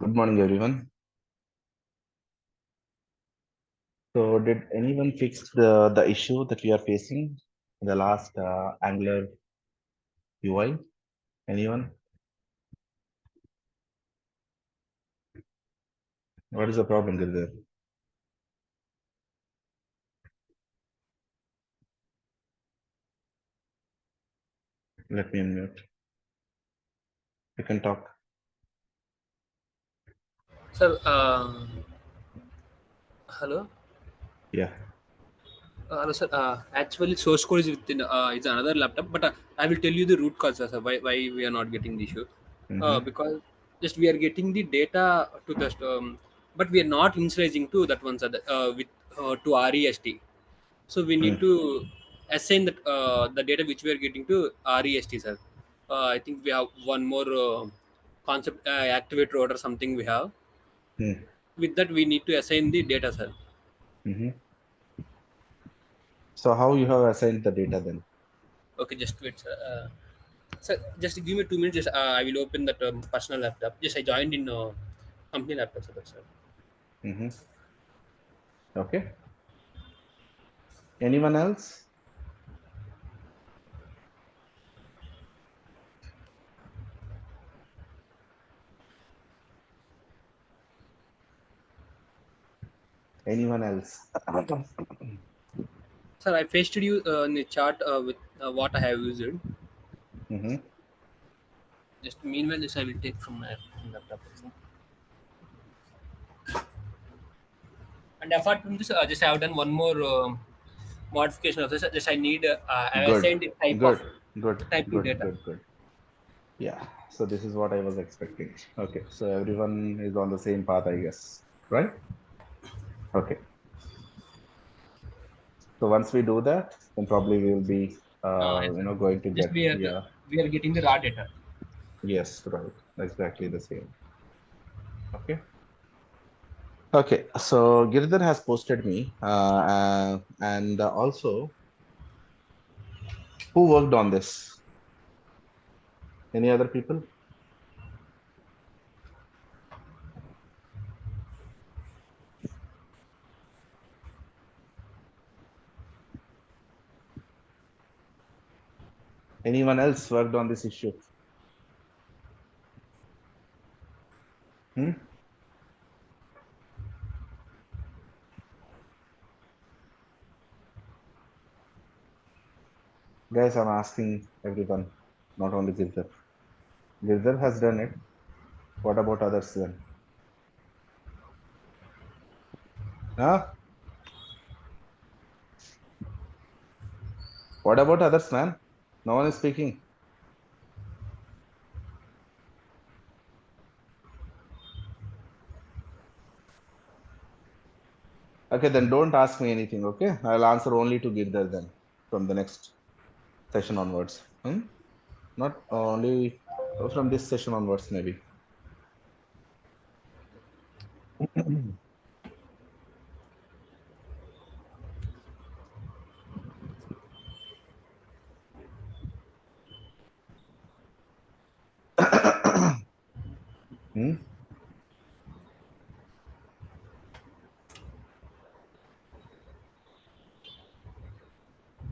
Good morning, everyone. So, did anyone fix the issue that we are facing in the last Angular UI? Anyone? What is the problem with there? Let me unmute. You can talk. Sir, hello. Yeah. Hello, sir. Actually, source code is within it's another laptop, but I will tell you the root cause, sir. Why we are not getting the issue? Mm-hmm. Because just we are getting the data to the but we are not initializing to that one, sir. With to REST. So we need Mm. to assign the data which we are getting to REST, sir. I think we have one more concept activator or something we have. Mm. With that, we need to assign the data, sir. Mm-hmm. So, how you have assigned the data then? Okay, just wait, sir. Sir, just give me 2 minutes. Just, I will open that personal laptop. Just I joined in company laptop, sir. That's all. Mm-hmm. Okay. Anyone else? Anyone else? Sir, I pasted you in the chart with what I have used. Mm-hmm. Just meanwhile, this I will take from my laptop also. And apart from this, just I have done one more modification of this. Just I need I Good. assigned the type of Good. Good. type to Good. data. Good. Good. Yeah. So this is what I was expecting. Okay. So everyone is on the same path, I guess. Right? Okay. So once we do that, then probably we will be, Yes, sir. going to Just get, yeah, we are getting the raw data. yes, right, exactly the same. Okay. Okay. So Girdhar has posted me, and also who worked on this? Any other people? Anyone else worked on this issue? Hmm? Guys, I'm asking everyone, not only Girdhar. Girdhar has done it. What about others then? Huh? What about others, man? No one is speaking. Okay, then don't ask me anything, okay? I'll answer only to Girdhar then from the next session onwards. Hmm? Not only from this session onwards, maybe. Hmm?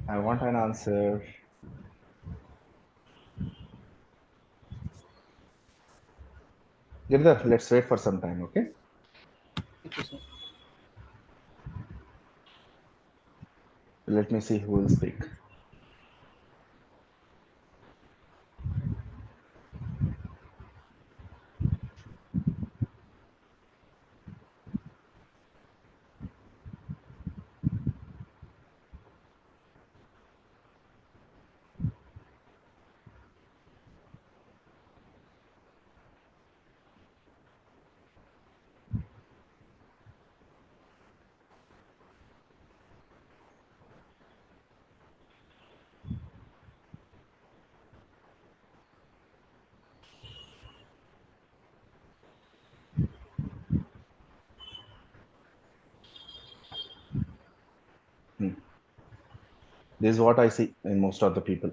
I want an answer. Girdhar, let's wait for some time, okay? Okay, sir. Let me see who will speak. Hmm. This is what I see in most of the people,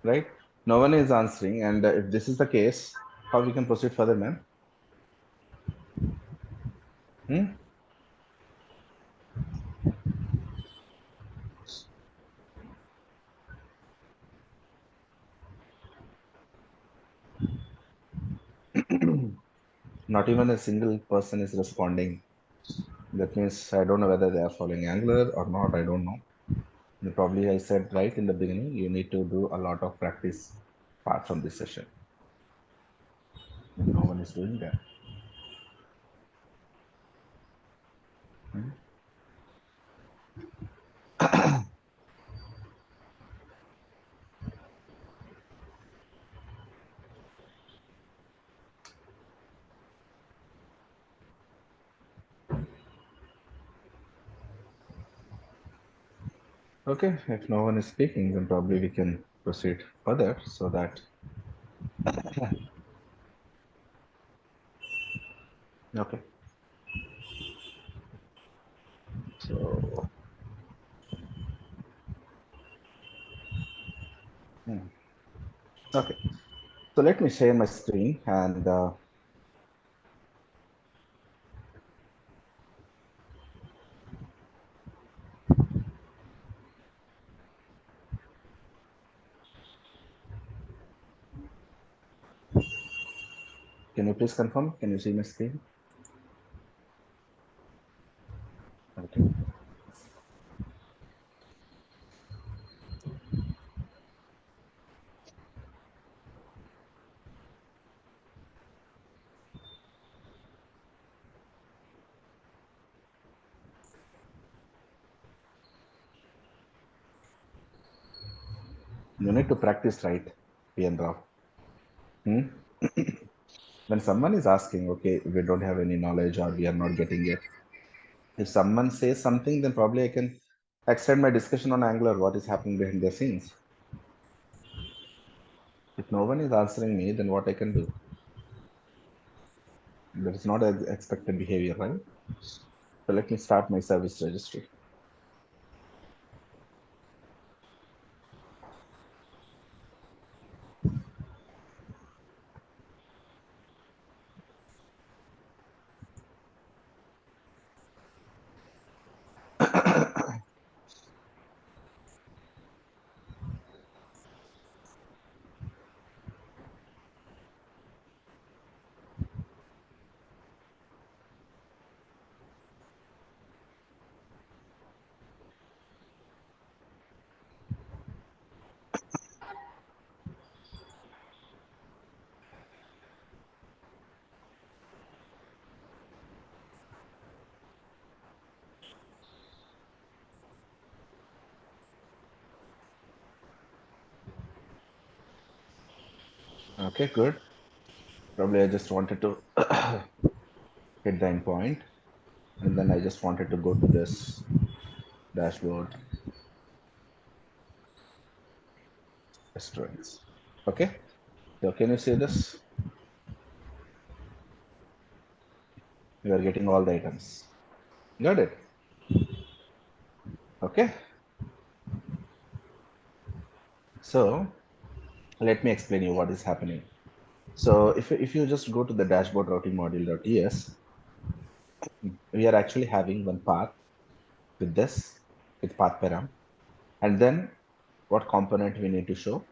right? No one is answering, and if this is the case, how we can proceed further, man? Not even a single person is responding. That means I don't know whether they are following Angular or not. I don't know. And probably I said right in the beginning, you need to do a lot of practice apart from this session. And no one is doing that. Okay, if no one is speaking, then probably we can proceed further so that. Okay. So, okay. So let me share my screen and can you please confirm? Can you see my screen? Okay. You need to practice, right, PN Rao? When someone is asking, okay, we don't have any knowledge or we are not getting it. If someone says something, then probably I can extend my discussion on Angular, what is happening behind the scenes. If no one is answering me, then what I can do? That is not an expected behavior, right? So let me start my service registry. Okay, good. Probably I just wanted to hit the end point, and then I just wanted to go to this dashboard restaurants. Okay, so can you see this? You are getting all the items. Got it? Okay. So let me explain you what is happening. So if you just go to the dashboard routing module.ts, we are actually having one path with this, with path param. And then what component we need to show?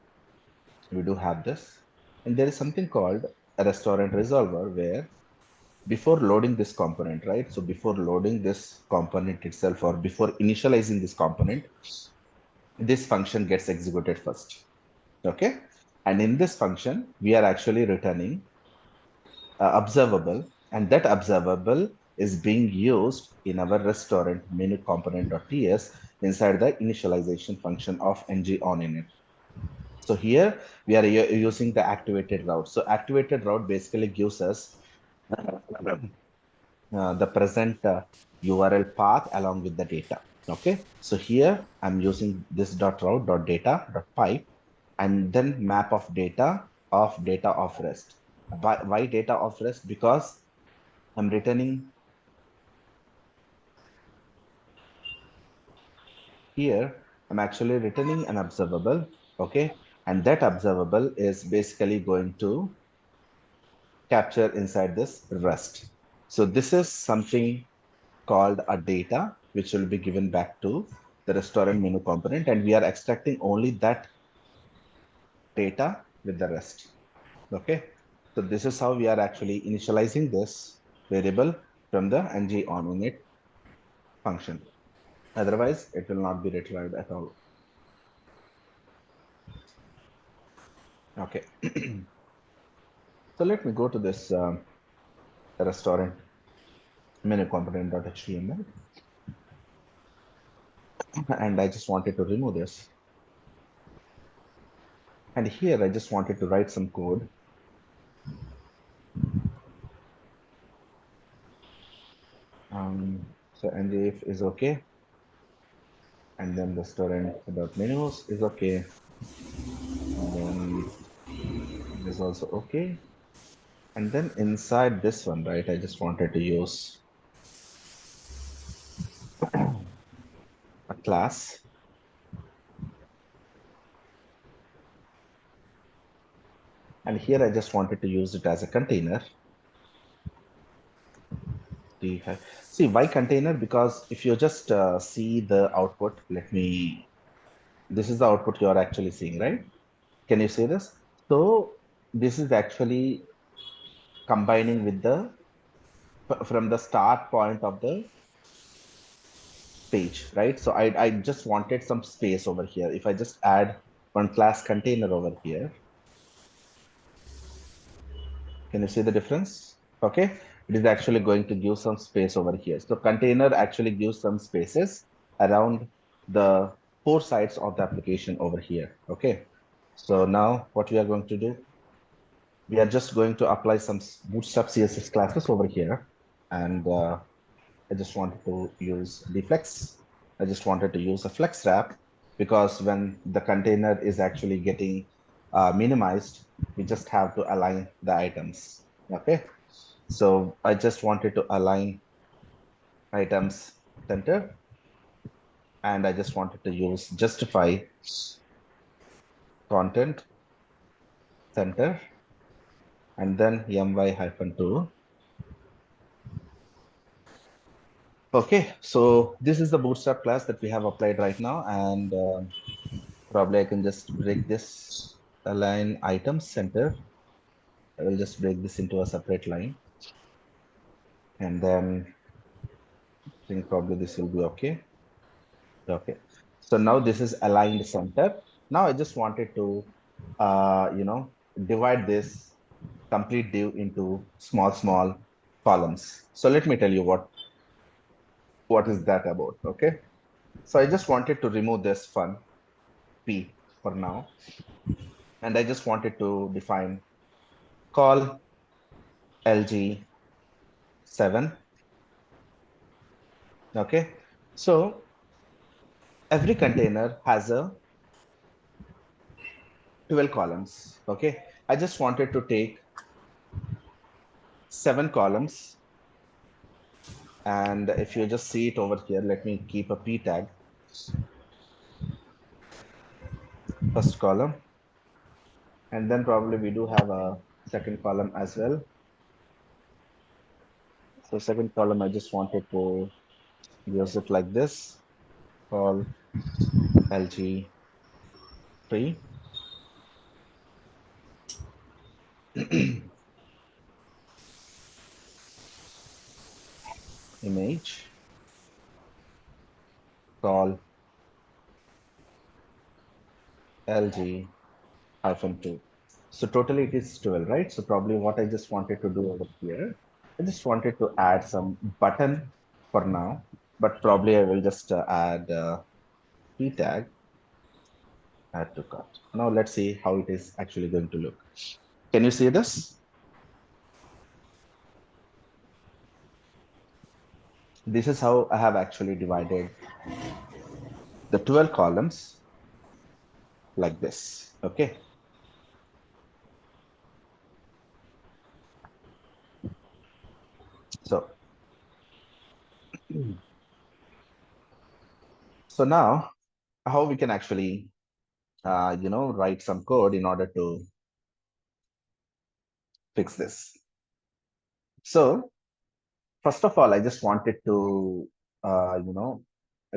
We do have this. And there is something called a restaurant resolver where before loading this component, right? So before loading this component itself or before initializing this component, this function gets executed first. Okay. And in this function, we are actually returning observable, and that observable is being used in our restaurant menu component.ts inside the initialization function of ng on init. So here we are using the activated route. So activated route basically gives us the present URL path along with the data. Okay, so here I'm using this dot route dot data dot pipe and then map of data of rest. Why data of rest? Because I'm returning here, I'm actually returning an observable. Okay, and that observable is basically going to capture inside this rest. So this is something called a data, which will be given back to the restaurant menu component, and we are extracting only that data with the rest. Okay, so this is how we are actually initializing this variable from the ng on init function. Otherwise, it will not be retrieved at all. Okay, so let me go to this restaurant menu component.html, and I just wanted to remove this. And here I just wanted to write some code. So ngif is okay, and then restaurant.menus is okay, and then it is also okay. And then inside this one, right, I just wanted to use a class. And here I just wanted to use it as a container. See, why container? Because if you just see the output, this is the output you're actually seeing, right? Can you see this? So this is actually combining with from the start point of the page, right? So I just wanted some space over here. If I just add one class container over here, can you see the difference? Okay, it is actually going to give some space over here. So container actually gives some spaces around the four sides of the application over here. Okay, so now what we are going to do, we are just going to apply some Bootstrap CSS classes over here. And I just wanted to use the flex. I just wanted to use a flex wrap because when the container is actually getting minimized, we just have to align the items. Okay. So I just wanted to align items center, and I just wanted to use justify content center, and then my-2. Okay, so this is the Bootstrap class that we have applied right now, and probably I can just break this align items center. I will just break this into a separate line, and then I think probably this will be okay. Okay, so now this is aligned center. Now I just wanted to, divide this complete div into small columns. So let me tell you what is that about. Okay, so I just wanted to remove this fun p for now, and I just wanted to define call lg7. Okay, so every container has a 12 columns. Okay, I just wanted to take 7 columns, and if you just see it over here, let me keep a p tag. First column, and then probably we do have a second column as well. So second column, I just wanted to use it like this, call lg3. Image, call lg-2. So totally it is 12, right? So probably what I just wanted to do over here, I just wanted to add some button for now, but probably I will just add p tag, add to cart. Now let's see how it is actually going to look. Can you see this? This is how I have actually divided the 12 columns like this. Okay. So, so now how we can actually, write some code in order to fix this. So first of all, I just wanted to,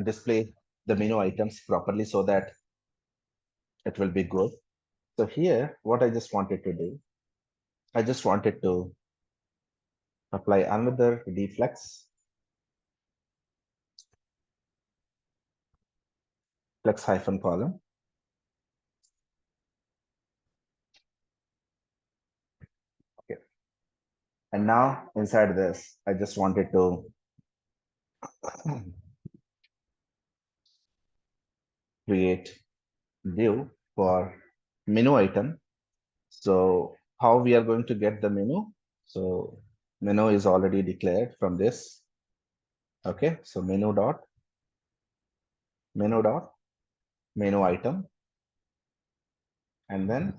display the menu items properly so that it will be good. So here, what I just wanted to do, I just wanted to apply another deflex, flex hyphen column. Okay. And now inside this, I just wanted to create div for menu item. So how we are going to get the menu? So menu is already declared from this. Okay, so menu dot menu item, and then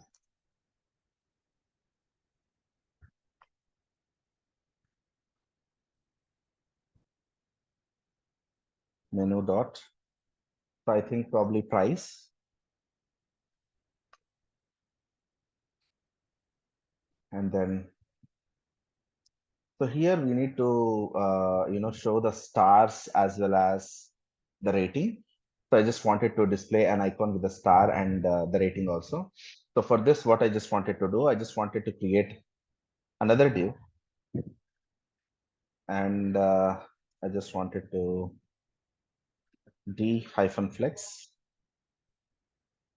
menu dot, so I think probably price, and then so here we need to show the stars as well as the rating. So I just wanted to display an icon with the star and the rating also. So for this, what I just wanted to do, I just wanted to create another div, and I just wanted to d hyphen flex,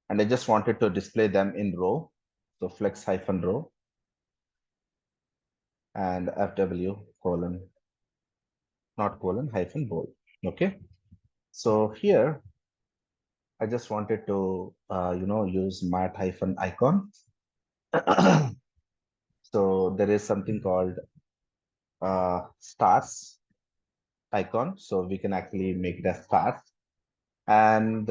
and I just wanted to display them in row. So flex hyphen row and fw colon, not colon, hyphen bold. Okay. So here I just wanted to use mat hyphen icon. So there is something called stars icon. So we can actually make it as stars. And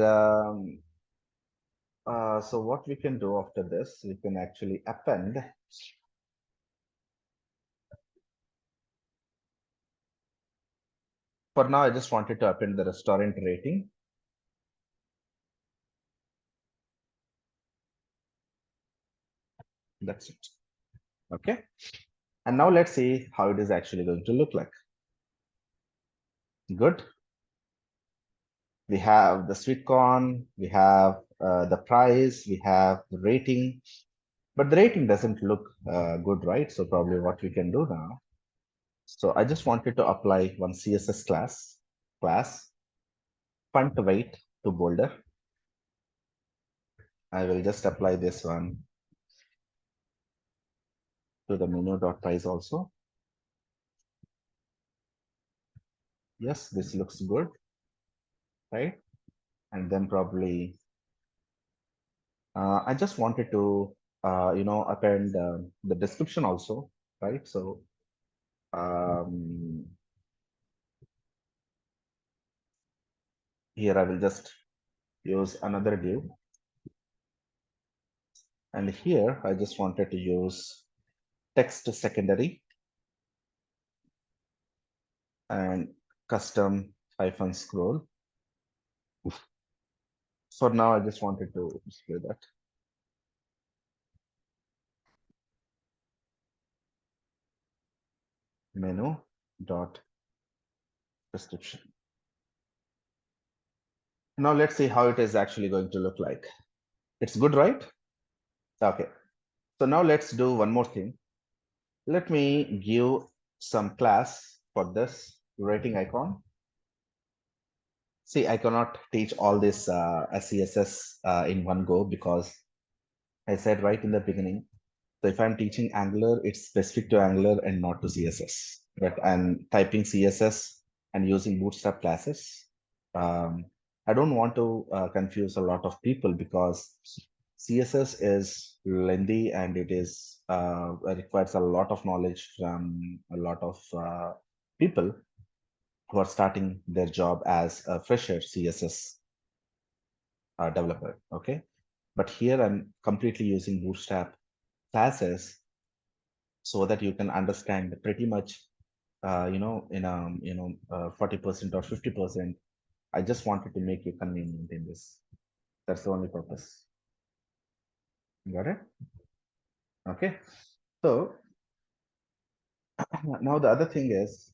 so what we can do after this, we can actually append. For now, I just wanted to append the restaurant rating. That's it. Okay. And now let's see how it is actually going to look like. Good. We have the sweet corn, we have the price, we have the rating, but the rating doesn't look good, right? So probably what we can do now. So I just wanted to apply one CSS class font weight to boulder. I will just apply this one to the menu.price also. Yes, this looks good, right? And then probably I just wanted to append the description also, right? So here I will just use another div, and here I just wanted to use text secondary and custom hyphen scroll. For now, I just wanted to display that. Menu dot description. Now let's see how it is actually going to look like. It's good, right? Okay. So now let's do one more thing. Let me give some class for this rating icon. See, I cannot teach all this CSS in one go because I said right in the beginning. So if I'm teaching Angular, it's specific to Angular and not to CSS. But I'm typing CSS and using Bootstrap classes. I don't want to confuse a lot of people because CSS is lengthy and it is requires a lot of knowledge from a lot of people who are starting their job as a fresher CSS developer. Okay, but here I'm completely using Bootstrap classes so that you can understand pretty much, in a 40% or 50%. I just wanted to make you convenient in this. That's the only purpose. Got it? Okay. So Now the other thing is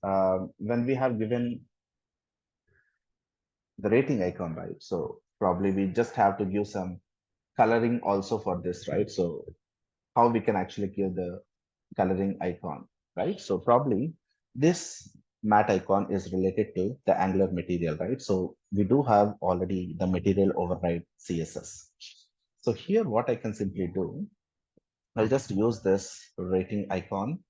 when we have given the rating icon, right? So probably we just have to give some coloring also for this, right? So how we can actually give the coloring icon, right? So probably this matte icon is related to the Angular material, right? So we do have already the material override CSS. So here what I can simply do, I'll just use this rating icon.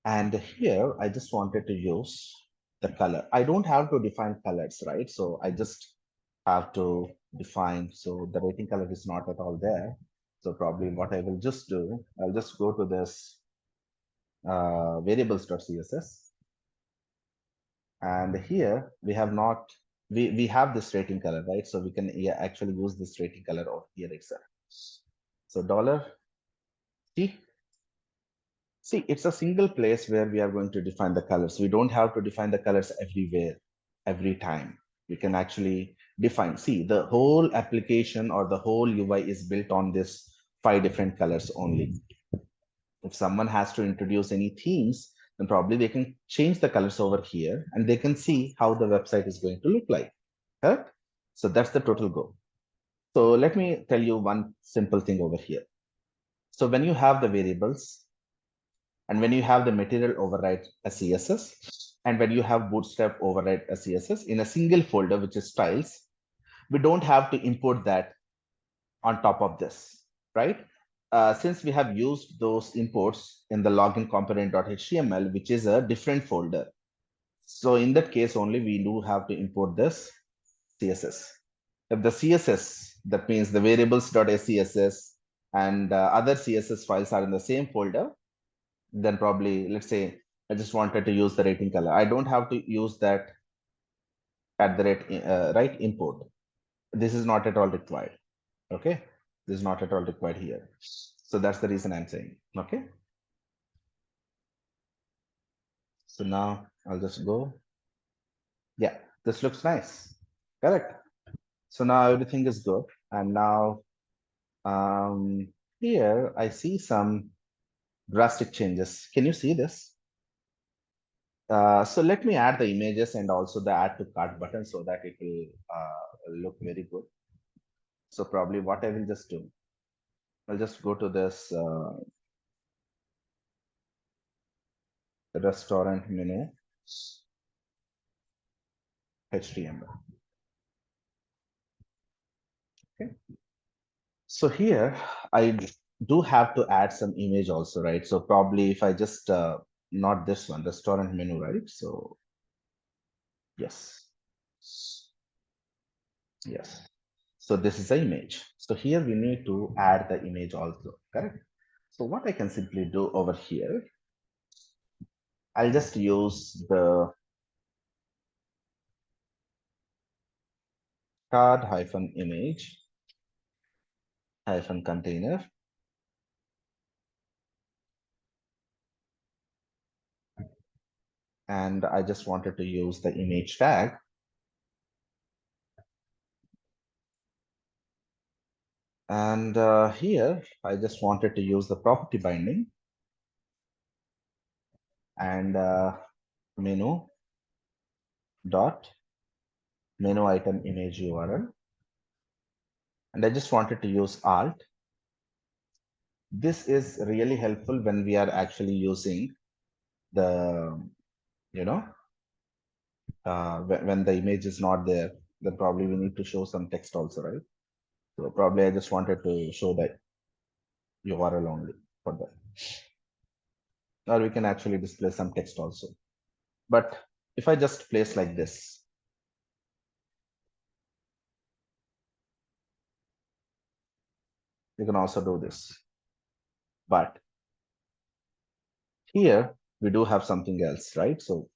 And here I just wanted to use the color. I don't have to define colors, right? So I just have to define. So the rating color is not at all there. So probably what I will just do, I'll just go to this variables.css. And here we have not, we have this rating color, right? So we can actually use this rating color over here itself. So dollar T. See, it's a single place where we are going to define the colors. We don't have to define the colors everywhere, every time. We can actually define. See, the whole application or the whole UI is built on this 5 different colors only. If someone has to introduce any themes, then probably they can change the colors over here and they can see how the website is going to look like. Correct? So that's the total goal. So let me tell you one simple thing over here. So when you have the variables, and when you have the material override as CSS, and when you have bootstrap override as CSS in a single folder, which is styles, we don't have to import that on top of this, right? Since we have used those imports in the login component.html, which is a different folder. So in that case only, we do have to import this CSS. If the CSS, that means the variables.scss and other CSS files are in the same folder, then probably, let's say, I just wanted to use the rating color. I don't have to use that at the rate, right import. This is not at all required. Okay. This is not at all required here. So that's the reason I'm saying. Okay. So now I'll just go. Yeah, this looks nice. Correct. So now everything is good. And now here I see some drastic changes. Can you see this? So let me add the images and also the add to cart button so that it will look very good. So probably what I will just do, I'll just go to this restaurant menu, HTML. Okay. So here I do have to add some image also, right? So probably if I just, not this one, restaurant menu, right? So yes, yes. So this is the image. So here we need to add the image also, correct? So what I can simply do over here, I'll just use the card hyphen image hyphen container. And I just wanted to use the image tag. And here, I just wanted to use the property binding and menu dot menu item image URL. And I just wanted to use alt. This is really helpful when we are actually using the, you know, when the image is not there, then probably we need to show some text also, right? So probably I just wanted to show that URL only for that. Or we can actually display some text also. But if I just place like this, you can also do this. But here we do have something else, right? So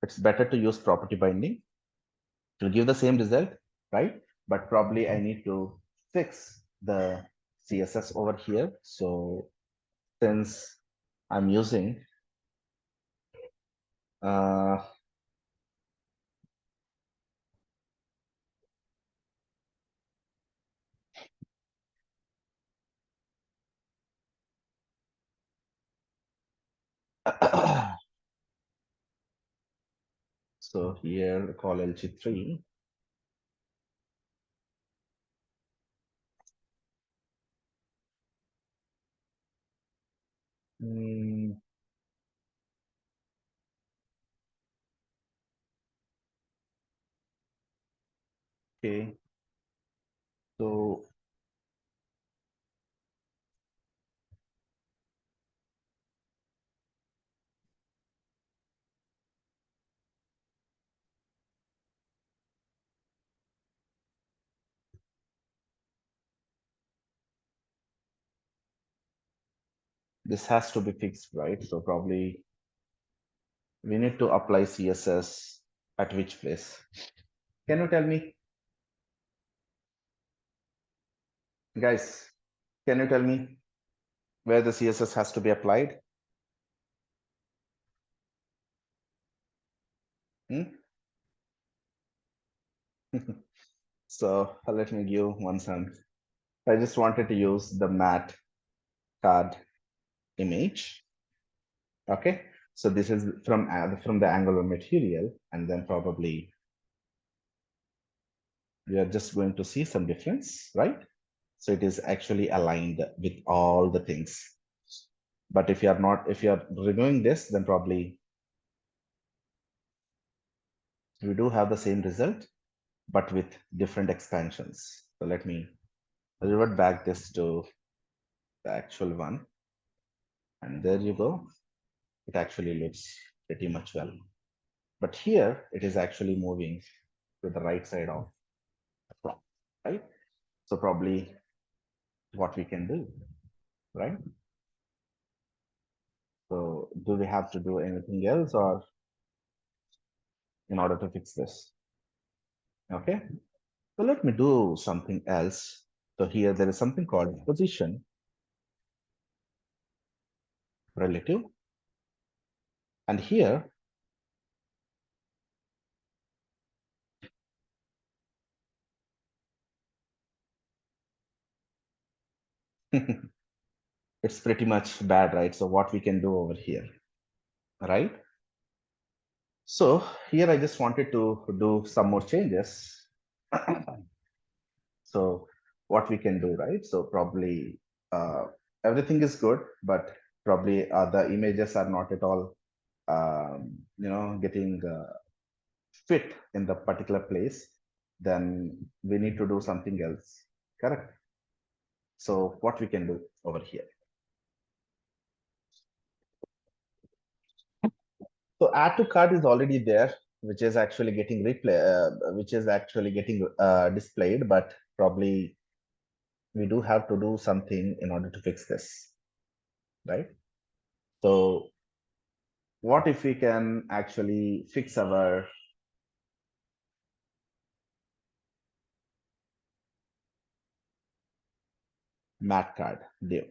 it's better to use property binding to give the same result, right? But probably I need to fix the CSS over here. So since I'm using uh, So here call LG3. Mm, okay. So this has to be fixed, right? So probably we need to apply CSS at which place? Can you tell me, guys? Can you tell me where the CSS has to be applied? Hmm? So let me give one some. I just wanted to use the matte card image. Okay, so this is from the Angular material, and then probably we are just going to see some difference, right? So it is actually aligned with all the things. But if you are not, if you are removing this, then probably we do have the same result, but with different expansions. So let me revert back this to the actual one. And there you go. It actually looks pretty much well. But here it is actually moving to the right side of the prompt, right? So probably what we can do, right? So do we have to do anything else or in order to fix this? Okay. So let me do something else. So here there is something called position relative. And here it's pretty much bad, right? So what we can do over here, right? So here I just wanted to do some more changes. So what we can do, right? So probably everything is good, but probably the images are not at all, getting fit in the particular place. Then we need to do something else. Correct. So what we can do over here. So add to cart is already there, which is actually getting displayed, but probably we do have to do something in order to fix this, right? So what if we can actually fix our mat card div,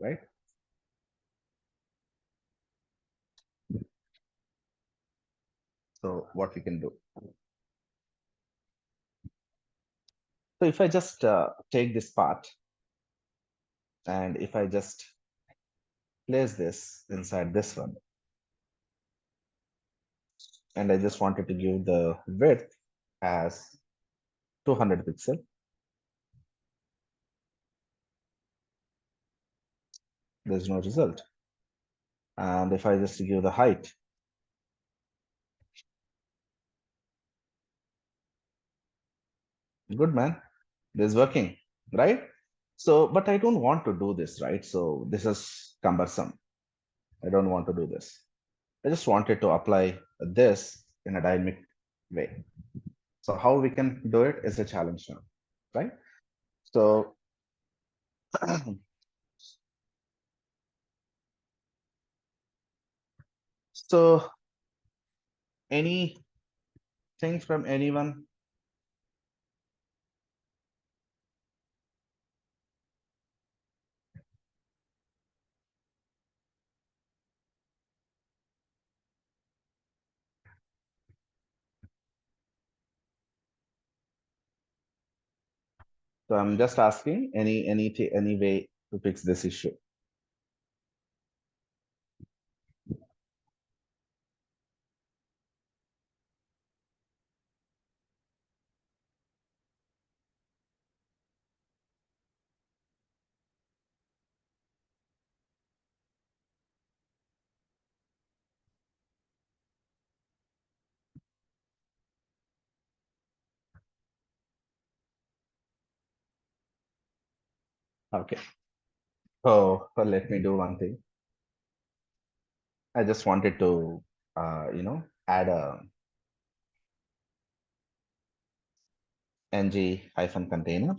right? So what we can do. So if I just take this part and if I just place this inside this one, and I just wanted to give the width as 200 pixel, there's no result. And if I just give the height, good man, this is working, right? So, but I don't want to do this, right? So this is cumbersome. I don't want to do this. I just wanted to apply this in a dynamic way. So how we can do it is a challenge now, right? So, so anything from anyone? So I'm just asking any way. to fix this issue. Okay. So let me do one thing. I just wanted to, add a ng hyphen container.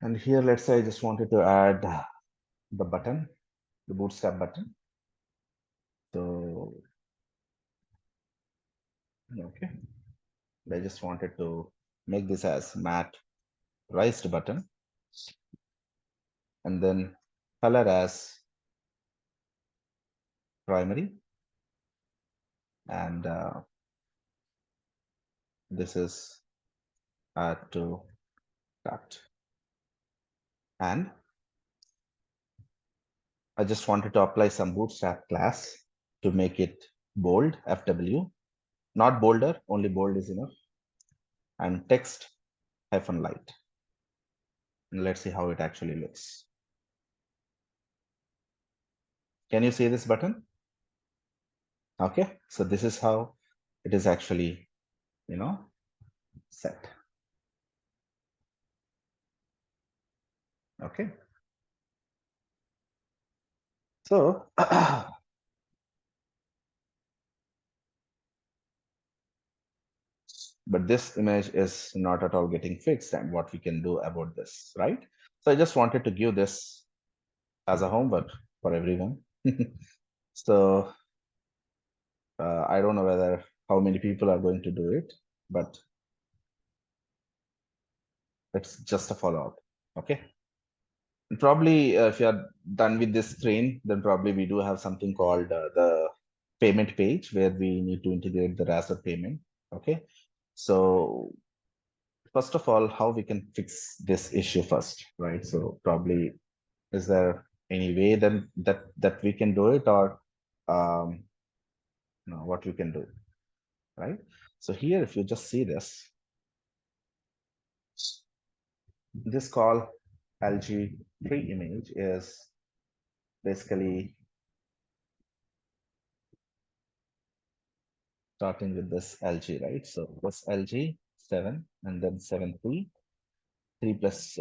And here, let's say I just wanted to add the button, the bootstrap button. So, okay. I just wanted to make this as matte raised button and then color as primary. And this is add to cart. And I just wanted to apply some bootstrap class to make it bold, FW, not bolder, only bold is enough. And text hyphen light. And let's see how it actually looks. Can you see this button? Okay, so this is how it is actually, set. Okay. So, but this image is not at all getting fixed, and what we can do about this, right? So I just wanted to give this as a homework for everyone. So I don't know whether how many people are going to do it, but it's just a follow-up. Okay. Probably if you're done with this screen, then probably we do have something called the payment page where we need to integrate the Razer payment. Okay. So first of all, how we can fix this issue first, right? So probably is there any way then that we can do it, or what we can do, right? So here, if you just see this call LG free image is basically starting with this LG, right? So this LG 7 and then 7 3 plus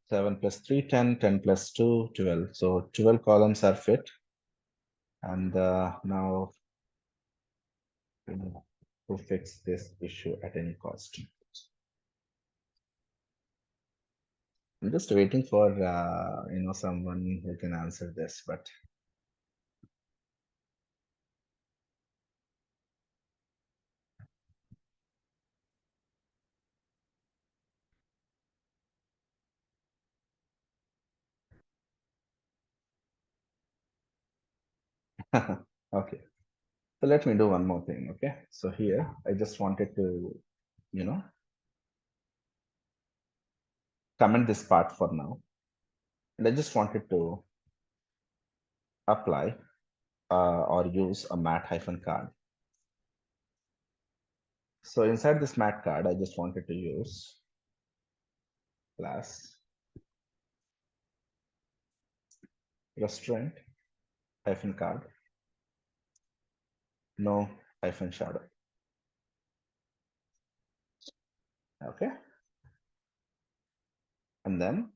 7 plus 3 10 10 plus 2 12. So 12 columns are fit, and now to fix this issue at any cost. I'm just waiting for someone who can answer this, but okay. So let me do one more thing. Okay. So here I just wanted to, you know, comment this part for now. And I just wanted to apply or use a matte hyphen card. So inside this matte card, I just wanted to use class restaurant hyphen card, no hyphen shadow. Okay. And then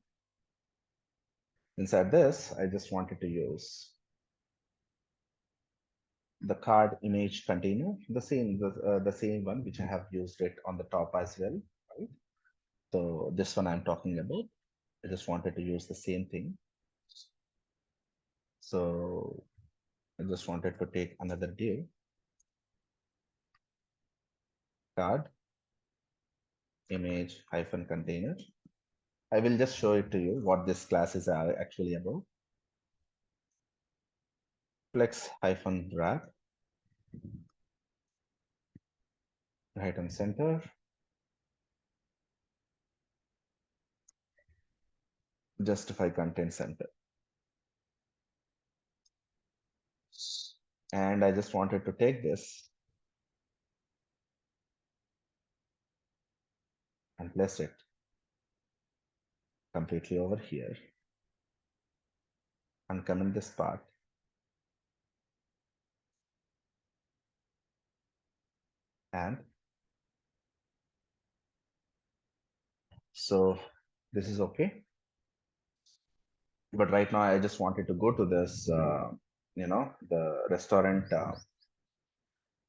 inside this, I just wanted to use the card image container, the same one which I have used it on the top as well, right? So this one I'm talking about. I just wanted to use the same thing. So I just wanted to take another div card image hyphen container. I will just show it to you what this class is actually about. Flex hyphen wrap, right and center, justify content center. And I just wanted to take this and place it completely over here, uncomment this part, and so this is okay. But right now I just wanted to go to this, the restaurant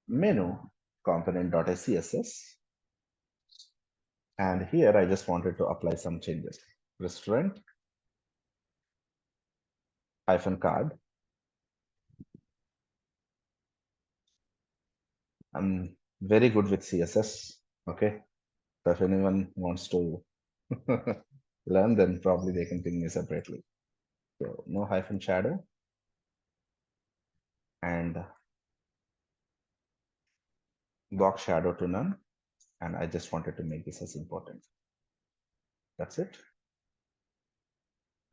menu component.scss. And here I just wanted to apply some changes. Restaurant hyphen card. I'm very good with CSS. Okay. So if anyone wants to learn, then probably they can ping me separately. So no hyphen shadow and box shadow to none. And I just wanted to make this as important. That's it.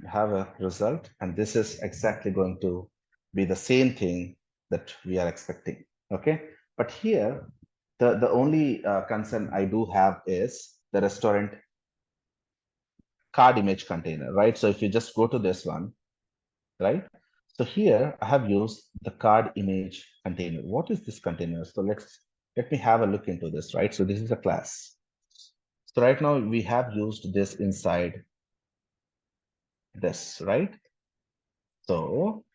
Have a result, and this is exactly going to be the same thing that we are expecting. Okay, but here the only concern I do have is the restaurant card image container, right? So if you just go to this one, right? So here I have used the card image container. What is this container? So let me have a look into this, right? So this is a class. So right now we have used this inside this, right? So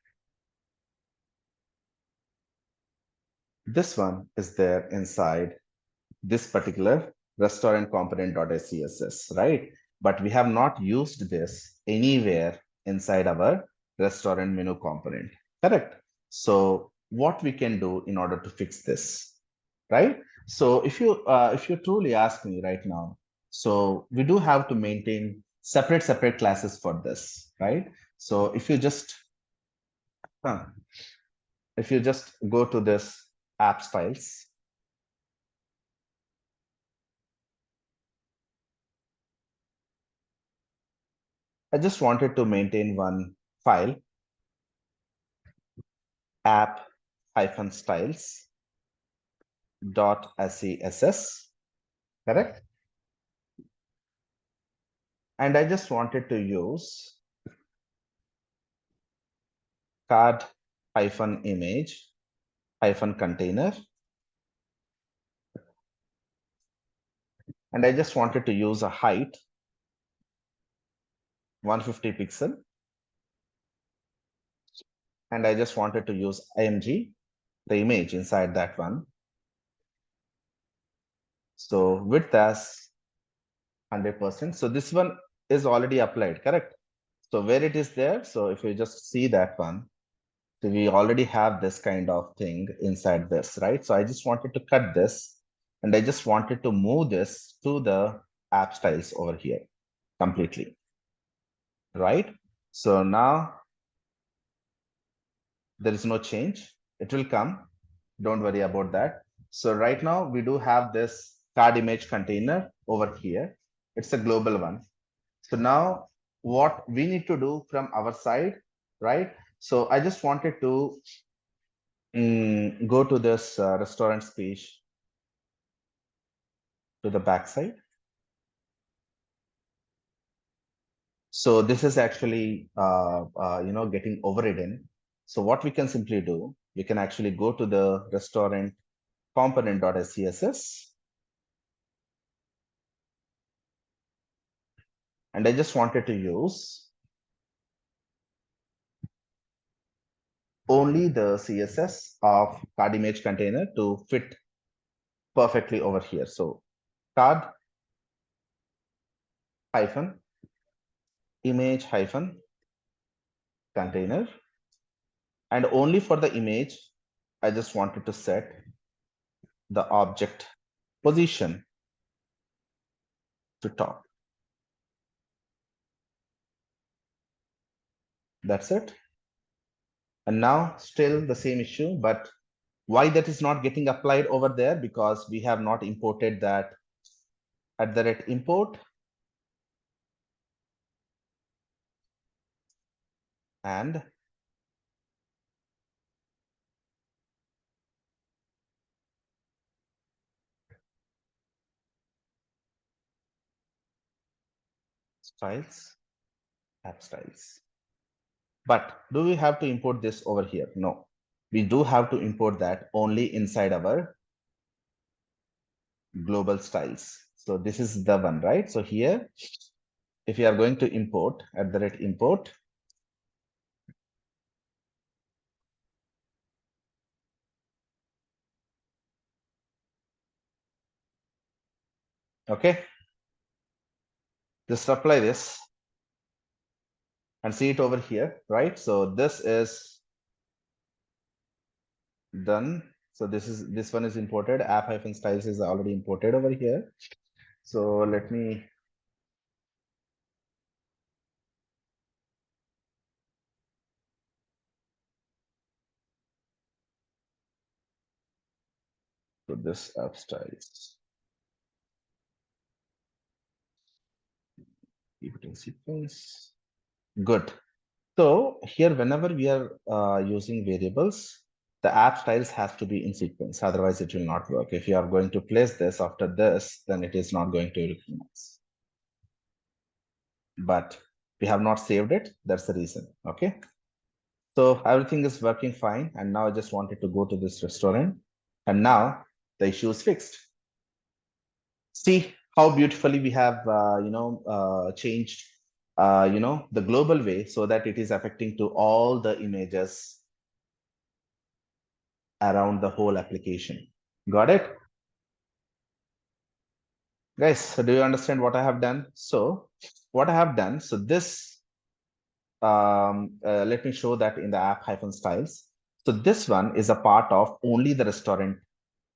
this one is there inside this particular restaurant component.scss, right? But we have not used this anywhere inside our restaurant menu component, correct? So what we can do in order to fix this, right? So if you truly ask me right now, so we do have to maintain separate classes for this, right? So huh, if you just go to this app styles, I just wanted to maintain one file, app-styles dot scss, correct? And I just wanted to use card image container. And I just wanted to use a height 150 pixel. And I just wanted to use img, the image inside that one. So width as 100%. So this one is already applied, correct? So where it is there, so if you just see that one, so we already have this kind of thing inside this, right? So I just wanted to cut this and I just wanted to move this to the app styles over here completely, right? So now there is no change. It will come. Don't worry about that. So right now we do have this card image container over here. It's a global one. So now what we need to do from our side, right? So I just wanted to go to this restaurant speech to the backside. So this is actually, getting overridden. So what we can simply do, we can actually go to the restaurant component.scss. And I just wanted to use only the CSS of card image container to fit perfectly over here. So card hyphen image hyphen container. And only for the image, I just wanted to set the object position to top. That's it. And now still the same issue, but why that is not getting applied over there? Because we have not imported that @ import and styles, app styles. But do we have to import this over here? No, we do have to import that only inside our global styles. So this is the one, right? So here, if you are going to import @import, okay, just apply this and see it over here, right? So this is done. So this one is imported. App-styles is already imported over here. So let me put this app styles. Keep it in sequence. Good. So here, whenever we are using variables, the app styles has to be in sequence. Otherwise, it will not work. If you are going to place this after this, then it is not going to recognize. But we have not saved it. That's the reason. Okay. So everything is working fine. And now I just wanted to go to this restaurant. And now the issue is fixed. See how beautifully we have, changed, the global way so that it is affecting to all the images around the whole application. Got it? Guys, so do you understand what I have done? So what I have done, so this, let me show that in the app-styles. So this one is a part of only the restaurant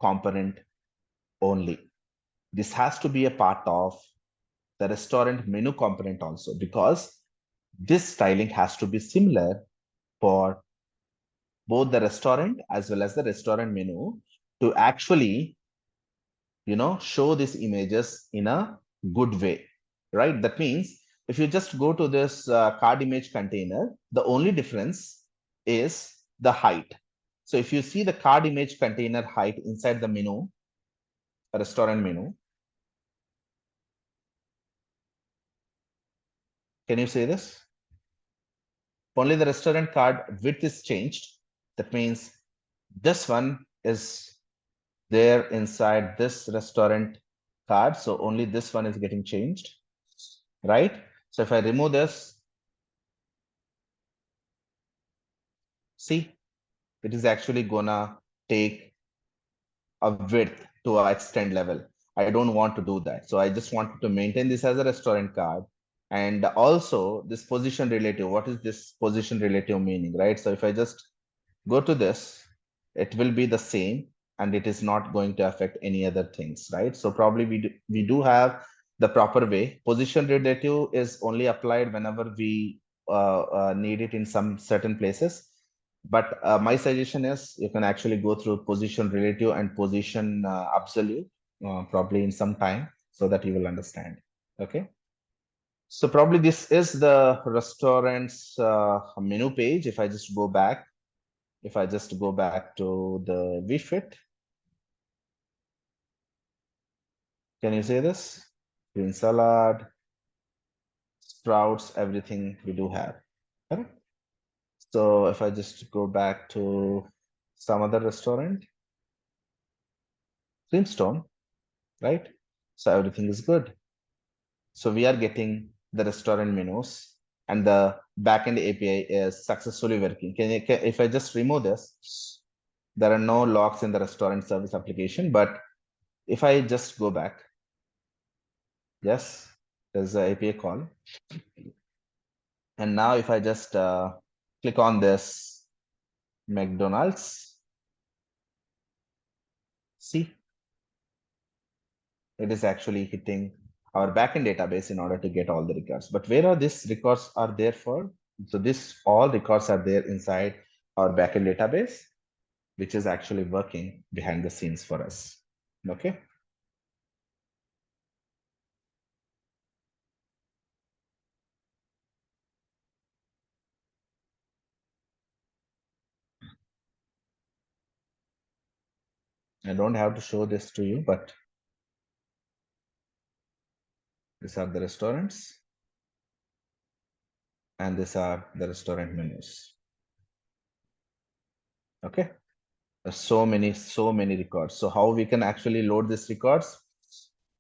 component only. This has to be a part of the restaurant menu component also, because this styling has to be similar for both the restaurant as well as the restaurant menu to actually, show these images in a good way, right? That means if you just go to this card image container, the only difference is the height. So if you see the card image container height inside the menu, restaurant menu, can you say this? Only the restaurant card width is changed. That means this one is there inside this restaurant card. So only this one is getting changed, right? So if I remove this, see, it is actually gonna take a width to a extend level. I don't want to do that. So I just wanted to maintain this as a restaurant card. And also this position relative, what is this position relative meaning, right? So if I just go to this, it will be the same and it is not going to affect any other things, right? So probably we do have the proper way. Position relative is only applied whenever we need it in some certain places. But my suggestion is you can actually go through position relative and position absolute probably in some time so that you will understand. Okay. So probably this is the restaurant's menu page. If I just go back, if I just go back to the vfit, can you say this? Green salad, sprouts, everything we do have. Correct? So if I just go back to some other restaurant, Creamstone, right? So everything is good. So we are getting the restaurant menus and the backend API is successfully working. If I just remove this, there are no logs in the restaurant service application. But if I just go back, yes, there's a API call. And now if I just click on this McDonald's, see, it is actually hitting our backend database in order to get all the records. But where are these records are there for? So this all records are there inside our backend database, which is actually working behind the scenes for us. Okay. I don't have to show this to you, but these are the restaurants and these are the restaurant menus. Okay. There's so many records. So how we can actually load these records?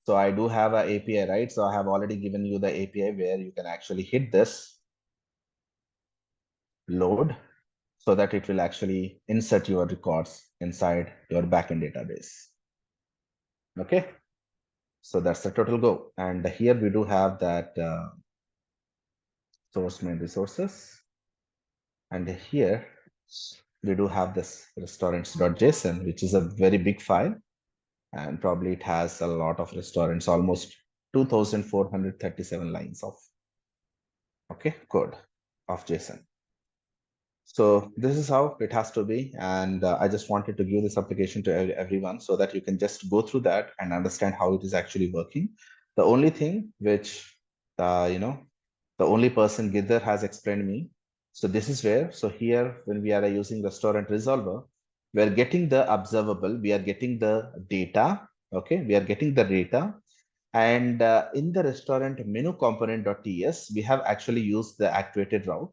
So I do have a API, right? So I have already given you the API where you can actually hit this load so that it will actually insert your records inside your backend database. Okay. So that's the total go. And here we do have that source main resources. And here we do have this restaurants.json, which is a very big file. And probably it has a lot of restaurants, almost 2,437 lines of code of JSON. So this is how it has to be. And I just wanted to give this application to everyone so that you can just go through that and understand how it is actually working. The only thing which, the only person Gidder has explained me. So this is where, so here when we are using restaurant resolver, we are getting the observable, we are getting the data. Okay, we are getting the data. And in the restaurant menu component.ts, we have actually used the activated route.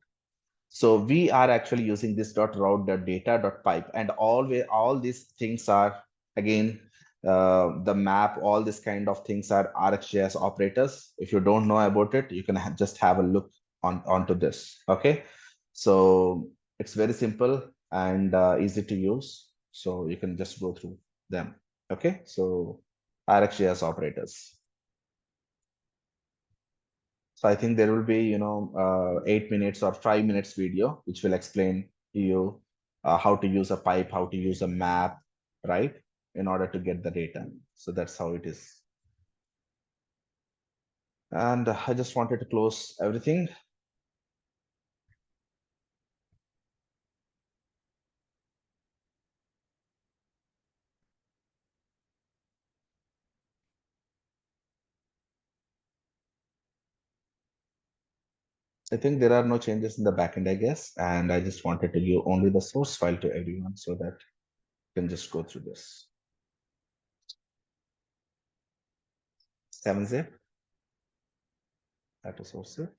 So we are actually using this .route.data.pipe, and all these things are again the map. All this kind of things are RxJS operators. If you don't know about it, you can just have a look onto this. Okay, so it's very simple and easy to use. So you can just go through them. Okay, so RxJS operators. So I think there will be, 8 minutes or 5 minutes video, which will explain to you how to use a pipe, how to use a map, right? In order to get the data. So that's how it is. And I just wanted to close everything. I think there are no changes in the backend, I guess. And I just wanted to give only the source file to everyone so that you can just go through this. 7-zip, that is source zip.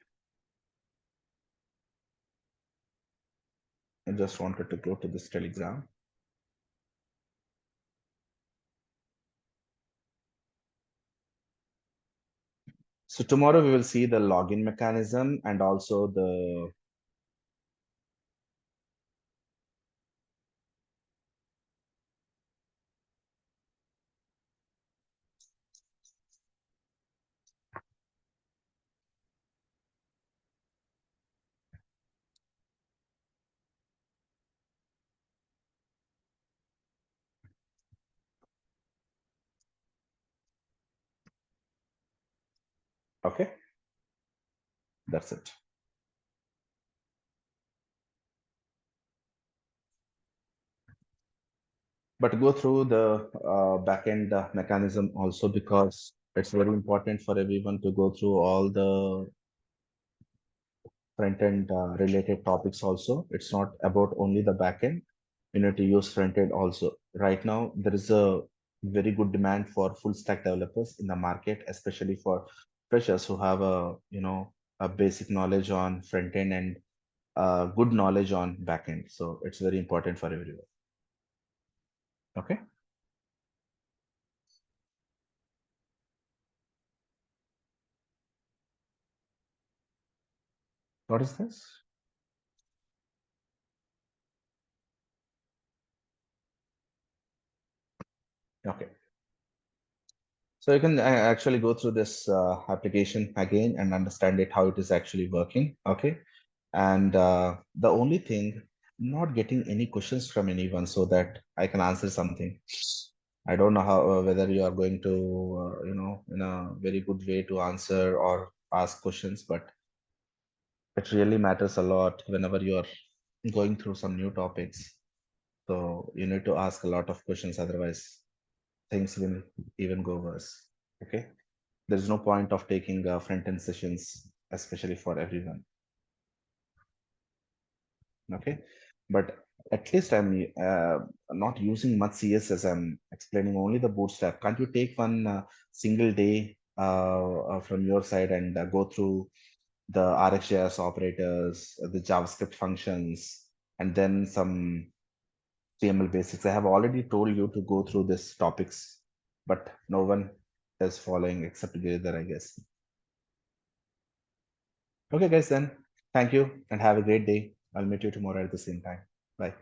I just wanted to go to this Telegram. So tomorrow we will see the login mechanism and also the okay, that's it. But go through the backend mechanism also, because it's very important for everyone to go through all the front end related topics also. It's not about only the backend. You need to use front end also. Right now, there is a very good demand for full stack developers in the market, especially for freshers who have a basic knowledge on front end and good knowledge on backend. So it's very important for everyone. Okay. What is this? Okay. So you can actually go through this application again and understand it, how it is actually working. Okay. And the only thing, not getting any questions from anyone so that I can answer something. I don't know how whether you are going to, in a very good way to answer or ask questions, but it really matters a lot whenever you are going through some new topics. So you need to ask a lot of questions, otherwise things will even go worse. Okay. There's no point of taking front-end sessions, especially for everyone. Okay. But At least I'm not using much CSS. I'm explaining only the bootstrap. Can't you take one single day from your side and go through the RxJS operators, the JavaScript functions, and then some HTML basics? I have already told you to go through these topics, but no one is following except Giridhar, I guess. Okay, guys, then thank you and have a great day. I'll meet you tomorrow at the same time. Bye.